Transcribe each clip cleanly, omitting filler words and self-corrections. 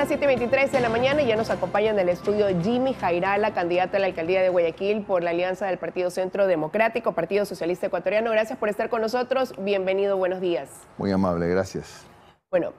las 7:23 de la mañana y ya nos acompaña en el estudio Jimmy Jairala, candidato a la alcaldía de Guayaquil por la alianza del Partido Centro Democrático, Partido Socialista Ecuatoriano. Gracias por estar con nosotros. Bienvenido, buenos días. Muy amable, gracias. Bueno,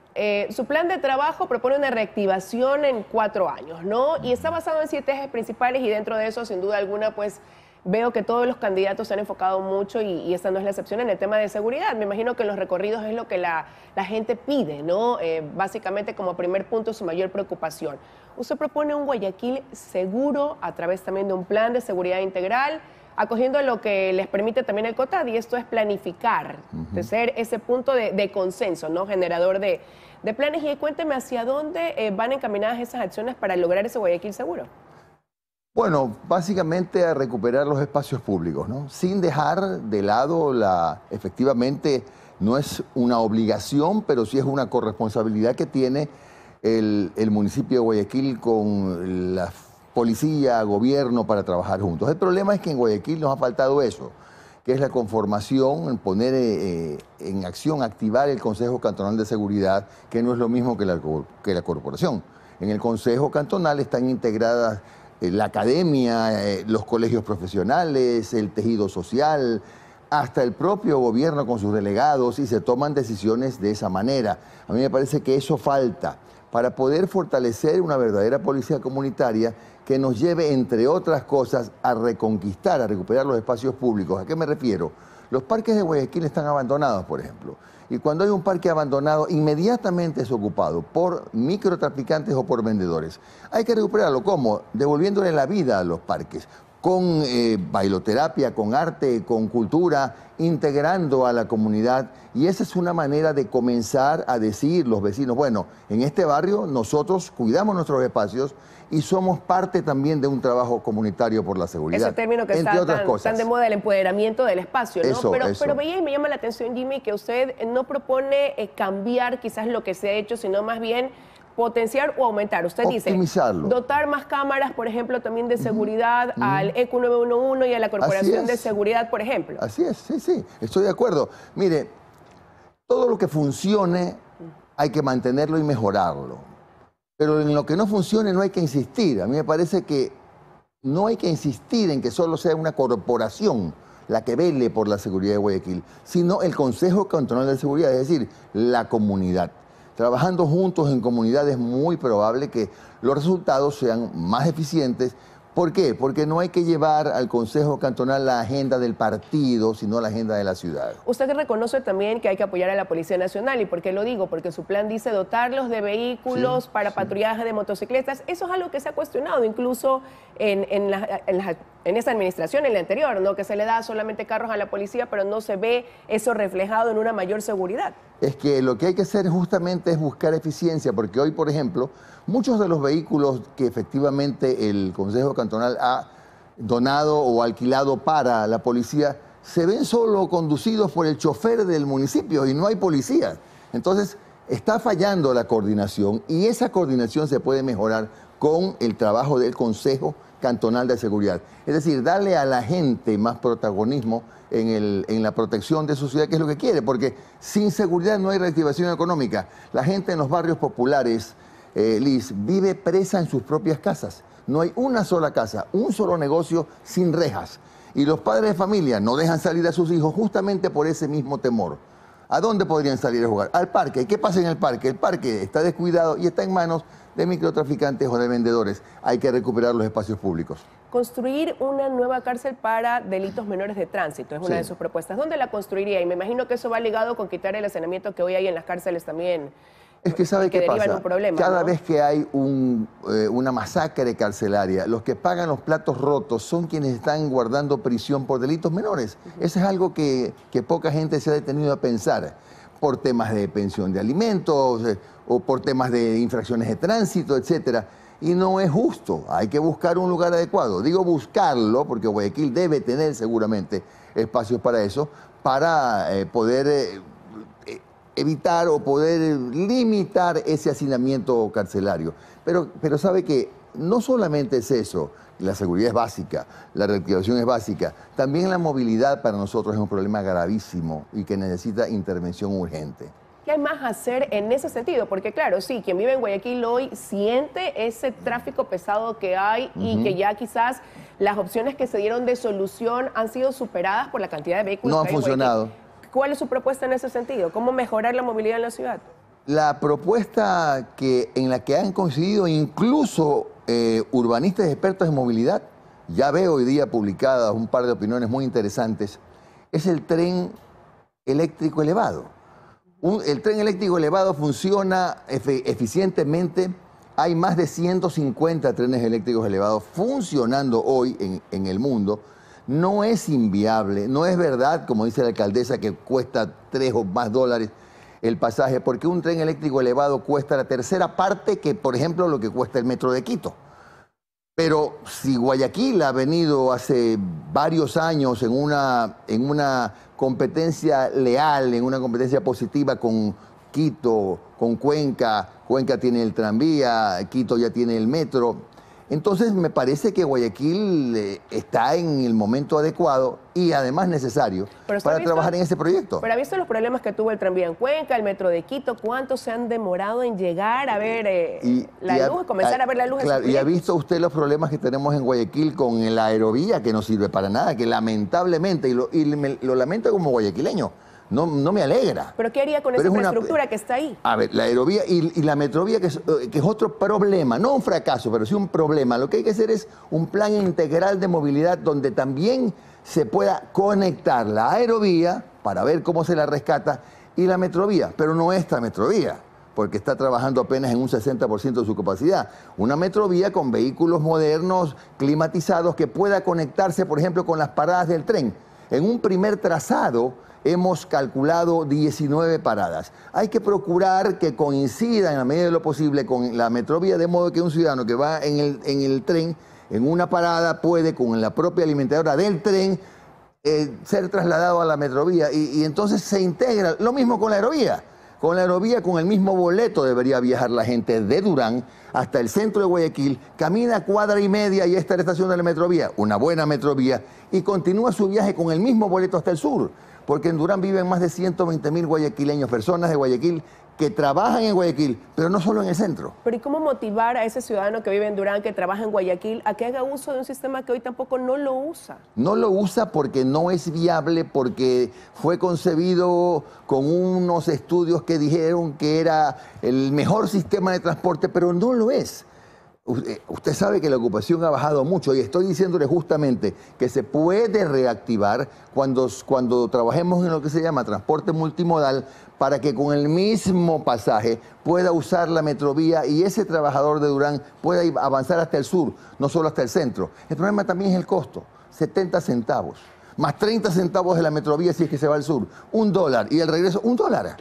su plan de trabajo propone una reactivación en 4 años, ¿no? Y está basado en 7 ejes principales y dentro de eso, sin duda alguna, pues veo que todos los candidatos se han enfocado mucho y esta no es la excepción en el tema de seguridad. Me imagino que los recorridos es lo que la gente pide, ¿no? Básicamente como primer punto su mayor preocupación. Usted propone un Guayaquil seguro a través también de un plan de seguridad integral, acogiendo lo que les permite también el COTAD, y esto es planificar, de ser ese punto de consenso, ¿no? Generador de planes. Y cuénteme hacia dónde van encaminadas esas acciones para lograr ese Guayaquil seguro. Bueno, básicamente a recuperar los espacios públicos, ¿no? Sin dejar de lado efectivamente, no es una obligación, pero sí es una corresponsabilidad que tiene el municipio de Guayaquil con la policía, gobierno, para trabajar juntos. El problema es que en Guayaquil nos ha faltado eso, que es la conformación, poner en acción, activar el Consejo Cantonal de Seguridad, que no es lo mismo que la corporación. En el Consejo Cantonal están integradas la academia, los colegios profesionales, el tejido social, hasta el propio gobierno con sus delegados, y se toman decisiones de esa manera. A mí me parece que eso falta para poder fortalecer una verdadera policía comunitaria que nos lleve, entre otras cosas, a reconquistar, a recuperar los espacios públicos. ¿A qué me refiero? Los parques de Guayaquil están abandonados, por ejemplo. Y cuando hay un parque abandonado, inmediatamente es ocupado por microtraficantes o por vendedores. Hay que recuperarlo. ¿Cómo? Devolviéndole la vida a los parques, con bailoterapia, con arte, con cultura, integrando a la comunidad. Y esa es una manera de comenzar a decir los vecinos, bueno, en este barrio nosotros cuidamos nuestros espacios y somos parte también de un trabajo comunitario por la seguridad. Ese término que está tan de moda, el empoderamiento del espacio, ¿no? Pero veía y me llama la atención, Jimmy, que usted no propone cambiar quizás lo que se ha hecho, sino más bien potenciar o aumentar. Usted dice, dotar más cámaras, por ejemplo, también de seguridad al ECU 911 y a la Corporación de Seguridad, por ejemplo. Así es, sí, estoy de acuerdo. Mire, todo lo que funcione hay que mantenerlo y mejorarlo. Pero en lo que no funcione no hay que insistir. A mí me parece que no hay que insistir en que solo sea una corporación la que vele por la seguridad de Guayaquil, sino el Consejo Cantonal de Seguridad, es decir, la comunidad. Trabajando juntos en comunidad es muy probable que los resultados sean más eficientes. ¿Por qué? Porque no hay que llevar al Consejo Cantonal la agenda del partido, sino la agenda de la ciudad. Usted reconoce también que hay que apoyar a la Policía Nacional. ¿Y por qué lo digo? Porque su plan dice dotarlos de vehículos para patrullaje de motocicletas. Eso es algo que se ha cuestionado incluso en esta administración, en la anterior, ¿no? Que se le da solamente carros a la policía, pero no se ve eso reflejado en una mayor seguridad. Es que lo que hay que hacer justamente es buscar eficiencia, porque hoy, por ejemplo, muchos de los vehículos que efectivamente el Consejo Cantonal ha donado o alquilado para la policía se ven solo conducidos por el chofer del municipio y no hay policía. Entonces, está fallando la coordinación, y esa coordinación se puede mejorar con el trabajo del Consejo Cantonal de Seguridad. Es decir, darle a la gente más protagonismo en la protección de su ciudad, que es lo que quiere, porque sin seguridad no hay reactivación económica. La gente en los barrios populares, Liz, vive presa en sus propias casas. No hay una sola casa, un solo negocio sin rejas. Y los padres de familia no dejan salir a sus hijos justamente por ese mismo temor. ¿A dónde podrían salir a jugar? Al parque. ¿Y qué pasa en el parque? El parque está descuidado y está en manos de microtraficantes o de vendedores. Hay que recuperar los espacios públicos. Construir una nueva cárcel para delitos menores de tránsito es una de sus propuestas. ¿Dónde la construiría? Y me imagino que eso va ligado con quitar el hacinamiento que hoy hay en las cárceles también. Es que ¿sabe qué pasa? Un problema, Cada ¿no? vez que hay una masacre carcelaria, los que pagan los platos rotos son quienes están guardando prisión por delitos menores. Eso es algo que poca gente se ha detenido a pensar, por temas de pensión de alimentos o por temas de infracciones de tránsito, etcétera. Y no es justo, hay que buscar un lugar adecuado. Digo buscarlo porque Guayaquil debe tener seguramente espacios para eso, para poder evitar o poder limitar ese hacinamiento carcelario. Pero sabe que no solamente es eso, la seguridad es básica, la reactivación es básica, también la movilidad para nosotros es un problema gravísimo y que necesita intervención urgente. ¿Qué hay más a hacer en ese sentido? Porque claro, sí, quien vive en Guayaquil hoy siente ese tráfico pesado que hay y que ya quizás las opciones que se dieron de solución han sido superadas por la cantidad de vehículos No que han hay en funcionado. Guayaquil. ¿Cuál es su propuesta en ese sentido? ¿Cómo mejorar la movilidad en la ciudad? La propuesta en la que han coincidido incluso urbanistas expertos en movilidad, ya veo hoy día publicadas un par de opiniones muy interesantes, es el tren eléctrico elevado. El tren eléctrico elevado funciona eficientemente. Hay más de 150 trenes eléctricos elevados funcionando hoy en el mundo. No es inviable, no es verdad, como dice la alcaldesa, que cuesta $3 o más el pasaje, porque un tren eléctrico elevado cuesta la tercera parte que, por ejemplo, lo que cuesta el metro de Quito. Pero si Guayaquil ha venido hace varios años en una competencia leal, en una competencia positiva con Quito, con Cuenca, Cuenca tiene el tranvía, Quito ya tiene el metro. Entonces me parece que Guayaquil está en el momento adecuado y además necesario para trabajar en ese proyecto. Pero ha visto los problemas que tuvo el tranvía en Cuenca, el metro de Quito, ¿cuánto se han demorado en llegar a ver la luz, comenzar a ver la luz? Claro, y ha visto usted los problemas que tenemos en Guayaquil con la aerovía, que no sirve para nada, que lamentablemente, lo lamento como guayaquileño, no me alegra. ¿Pero qué haría con esa infraestructura que está ahí? A ver, la aerovía y la metrovía, que es otro problema, no un fracaso, pero sí un problema. Lo que hay que hacer es un plan integral de movilidad donde también se pueda conectar la aerovía para ver cómo se la rescata y la metrovía, pero no esta metrovía, porque está trabajando apenas en un 60% de su capacidad. Una metrovía con vehículos modernos, climatizados, que pueda conectarse, por ejemplo, con las paradas del tren. En un primer trazado hemos calculado 19 paradas. Hay que procurar que coincida en la medida de lo posible con la metrovía, de modo que un ciudadano que va en el tren, en una parada, puede con la propia alimentadora del tren ser trasladado a la metrovía y entonces se integra. Lo mismo con la aerovía. Con la aerovía, con el mismo boleto debería viajar la gente de Durán hasta el centro de Guayaquil, camina cuadra y media y está en la estación de la metrovía, una buena metrovía, y continúa su viaje con el mismo boleto hasta el sur. Porque en Durán viven más de 120.000 guayaquileños, personas de Guayaquil que trabajan en Guayaquil, pero no solo en el centro. Pero ¿y cómo motivar a ese ciudadano que vive en Durán, que trabaja en Guayaquil, a que haga uso de un sistema que hoy tampoco no lo usa? No lo usa porque no es viable, porque fue concebido con unos estudios que dijeron que era el mejor sistema de transporte, pero no lo es. Usted sabe que la ocupación ha bajado mucho y estoy diciéndole justamente que se puede reactivar cuando trabajemos en lo que se llama transporte multimodal para que con el mismo pasaje pueda usar la metrovía y ese trabajador de Durán pueda avanzar hasta el sur, no solo hasta el centro. El problema también es el costo, 70 centavos, más 30 centavos de la metrovía si es que se va al sur, $1 y el regreso $1.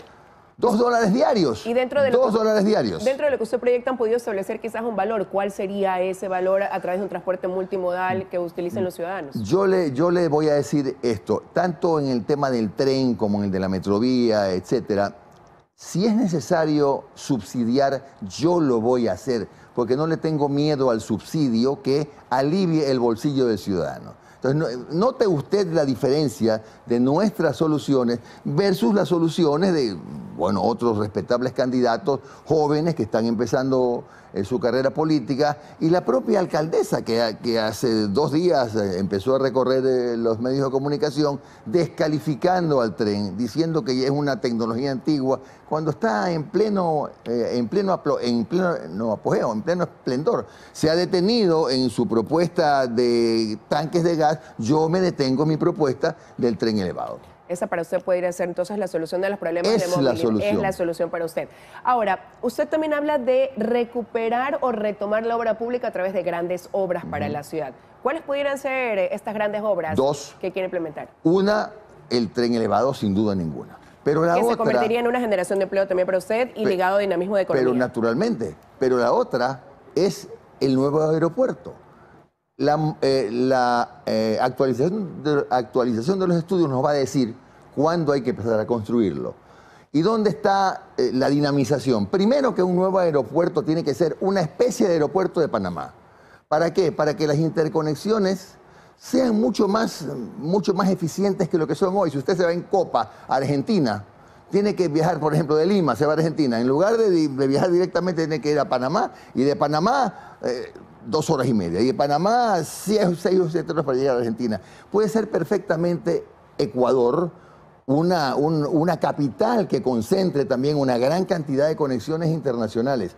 $2 diarios. Y dentro de $2 diarios. Dentro de lo que usted proyecta han podido establecer quizás un valor. ¿Cuál sería ese valor a través de un transporte multimodal que utilicen los ciudadanos? Yo le voy a decir esto, tanto en el tema del tren como en el de la metrovía, etcétera. Si es necesario subsidiar, yo lo voy a hacer, porque no le tengo miedo al subsidio que alivie el bolsillo del ciudadano. Entonces, note usted la diferencia de nuestras soluciones versus las soluciones de, bueno, otros respetables candidatos jóvenes que están empezando su carrera política y la propia alcaldesa que hace 2 días empezó a recorrer los medios de comunicación descalificando al tren, diciendo que ya es una tecnología antigua, cuando está en pleno esplendor. Se ha detenido en su propuesta de tanques de gas, yo me detengo en mi propuesta del tren elevado. Esa para usted podría ser entonces la solución de los problemas de movilidad. Es la solución para usted. Ahora, usted también habla de recuperar o retomar la obra pública a través de grandes obras para la ciudad. ¿Cuáles pudieran ser estas grandes obras 2 que quiere implementar? Una, el tren elevado, sin duda ninguna. Pero la que otra, se convertiría en una generación de empleo también para usted y ligado a dinamismo de economía. Pero naturalmente. Pero la otra es el nuevo aeropuerto. La actualización de los estudios nos va a decir cuándo hay que empezar a construirlo. ¿Y dónde está la dinamización? Primero que un nuevo aeropuerto tiene que ser una especie de aeropuerto de Panamá. ¿Para qué? Para que las interconexiones sean mucho más eficientes que lo que son hoy. Si usted se va en Copa, Argentina, tiene que viajar, por ejemplo, de Lima, se va a Argentina. En lugar de viajar directamente, tiene que ir a Panamá, y de Panamá, 2 horas y media. Y de Panamá, 6 o 7 horas para llegar a Argentina. Puede ser perfectamente Ecuador una capital que concentre también una gran cantidad de conexiones internacionales.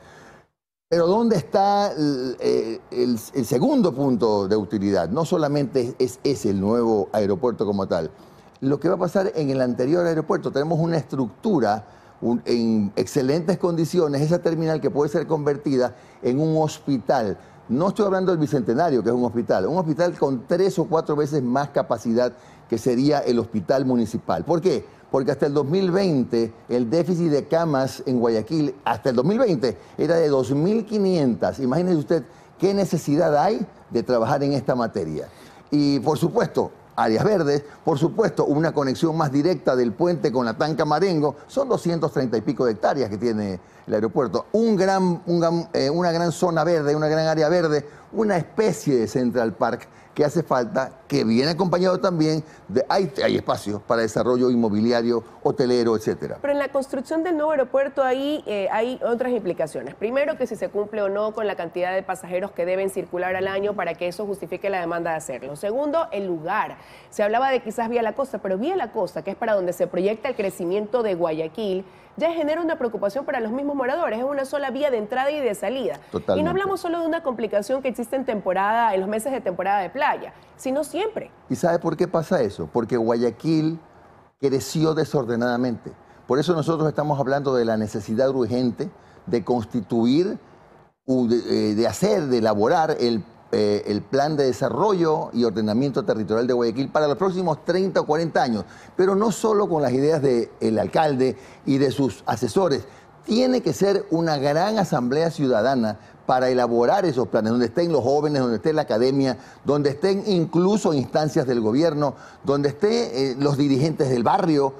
Pero ¿dónde está el segundo punto de utilidad? No solamente es ese el nuevo aeropuerto como tal. Lo que va a pasar en el anterior aeropuerto, tenemos una estructura en excelentes condiciones, esa terminal que puede ser convertida en un hospital. No estoy hablando del Bicentenario, que es un hospital con 3 o 4 veces más capacidad que sería el hospital municipal. ¿Por qué? Porque hasta el 2020 el déficit de camas en Guayaquil, hasta el 2020, era de 2.500. Imagínese usted qué necesidad hay de trabajar en esta materia. Y por supuesto, áreas verdes, por supuesto, una conexión más directa del puente con la Tanca Marengo, son 230 y pico de hectáreas que tiene el aeropuerto. Una gran zona verde, una gran área verde, una especie de Central Park que hace falta, que viene acompañado también de... Hay espacios para desarrollo inmobiliario, hotelero, etcétera. Pero en la construcción del nuevo aeropuerto ahí hay otras implicaciones. Primero, que si se cumple o no con la cantidad de pasajeros que deben circular al año para que eso justifique la demanda de hacerlo. Segundo, el lugar. Se hablaba de quizás Vía La Costa, pero Vía La Costa, que es para donde se proyecta el crecimiento de Guayaquil, ya genera una preocupación para los mismos moradores. Es una sola vía de entrada y de salida. Totalmente. Y no hablamos solo de una complicación que existe en los meses de temporada de playa, sino siempre. ¿Y sabe por qué pasa eso? Porque Guayaquil creció desordenadamente. Por eso nosotros estamos hablando de la necesidad urgente de constituir, de elaborar el plan de desarrollo y ordenamiento territorial de Guayaquil para los próximos 30 o 40 años, pero no solo con las ideas del alcalde y de sus asesores. Tiene que ser una gran asamblea ciudadana para elaborar esos planes, donde estén los jóvenes, donde esté la academia, donde estén incluso instancias del gobierno, donde estén los dirigentes del barrio.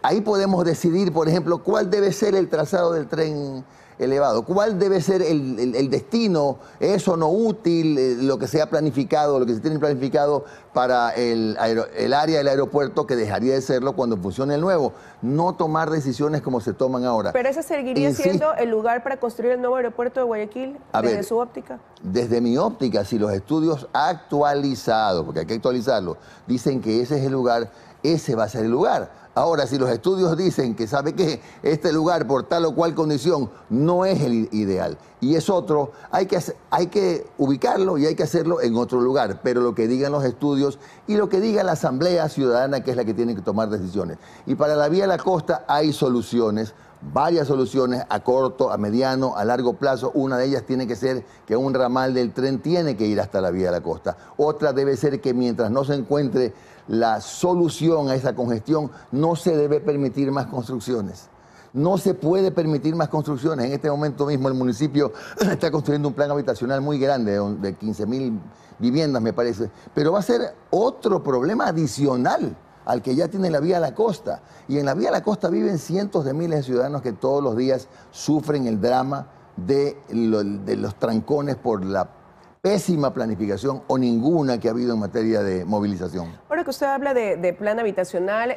Ahí podemos decidir, por ejemplo, cuál debe ser el trazado del tren elevado, cuál debe ser el destino, eso no útil, lo que se ha planificado, lo que se tiene planificado para el área del aeropuerto, que dejaría de serlo cuando funcione el nuevo. No tomar decisiones como se toman ahora. ¿Pero ese seguiría siendo el lugar para construir el nuevo aeropuerto de Guayaquil, desde su óptica? Desde mi óptica, si los estudios actualizados, porque hay que actualizarlos, dicen que ese es el lugar, ese va a ser el lugar. Ahora, si los estudios dicen que, ¿sabe qué? Este lugar, por tal o cual condición, no es el ideal y es otro, hay que ubicarlo y hay que hacerlo en otro lugar. Pero lo que digan los estudios y lo que diga la Asamblea Ciudadana, que es la que tiene que tomar decisiones. Y para la Vía de la Costa hay soluciones, varias soluciones a corto, a mediano, a largo plazo. Una de ellas tiene que ser que un ramal del tren tiene que ir hasta la Vía de la Costa. Otra debe ser que mientras no se encuentre la solución a esa congestión, no se debe permitir más construcciones. No se puede permitir más construcciones. En este momento mismo el municipio está construyendo un plan habitacional muy grande, de 15.000 viviendas, me parece. Pero va a ser otro problema adicional al que ya tiene la Vía de la Costa. Y en la Vía de la Costa viven cientos de miles de ciudadanos que todos los días sufren el drama de los trancones por la pésima planificación o ninguna que ha habido en materia de movilización. Ahora que usted habla de plan habitacional,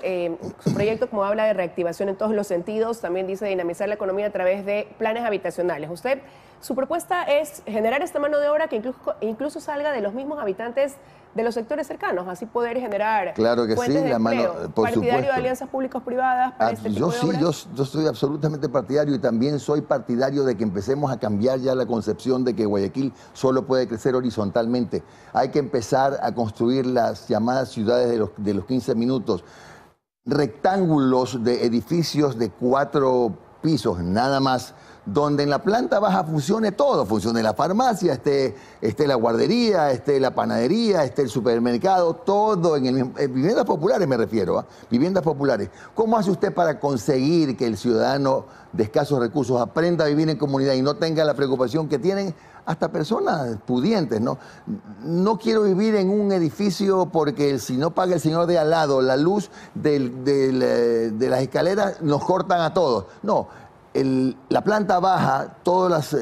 su proyecto, como habla de reactivación en todos los sentidos, también dice dinamizar la economía a través de planes habitacionales. Su propuesta es generar esta mano de obra que incluso salga de los mismos habitantes de los sectores cercanos, así poder generar fuentes de empleo. ¿Partidario de alianzas públicas-privadas para este tipo de obras? Yo soy absolutamente partidario y también soy partidario de que empecemos a cambiar ya la concepción de que Guayaquil solo puede crecer horizontalmente. Hay que empezar a construir las llamadas ciudades de los 15 minutos, rectángulos de edificios de 4 pisos, nada más, donde en la planta baja funcione todo, funcione la farmacia, esté la guardería, esté la panadería, esté el supermercado, todo en el mismo. Viviendas populares me refiero, viviendas populares. ¿Cómo hace usted para conseguir que el ciudadano de escasos recursos aprenda a vivir en comunidad y no tenga la preocupación que tienen hasta personas pudientes, ¿no? No quiero vivir en un edificio porque si no paga el señor de al lado la luz de las escaleras, nos cortan a todos. No. La planta baja, todos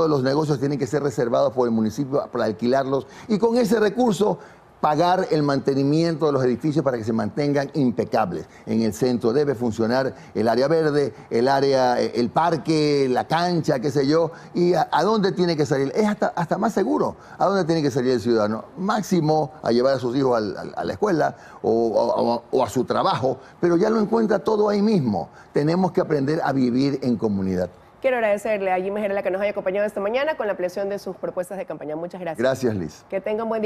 los negocios tienen que ser reservados por el municipio para alquilarlos y con ese recurso pagar el mantenimiento de los edificios para que se mantengan impecables. En el centro debe funcionar el área verde, el área, el parque, la cancha, qué sé yo. ¿Y a dónde tiene que salir? Es hasta más seguro. ¿A dónde tiene que salir el ciudadano? Máximo a llevar a sus hijos a la escuela o a su trabajo, pero ya lo encuentra todo ahí mismo. Tenemos que aprender a vivir en comunidad. Quiero agradecerle a Jimmy Gerela que nos haya acompañado esta mañana con la ampliación de sus propuestas de campaña. Muchas gracias. Gracias, Liz. Que tengan buen día.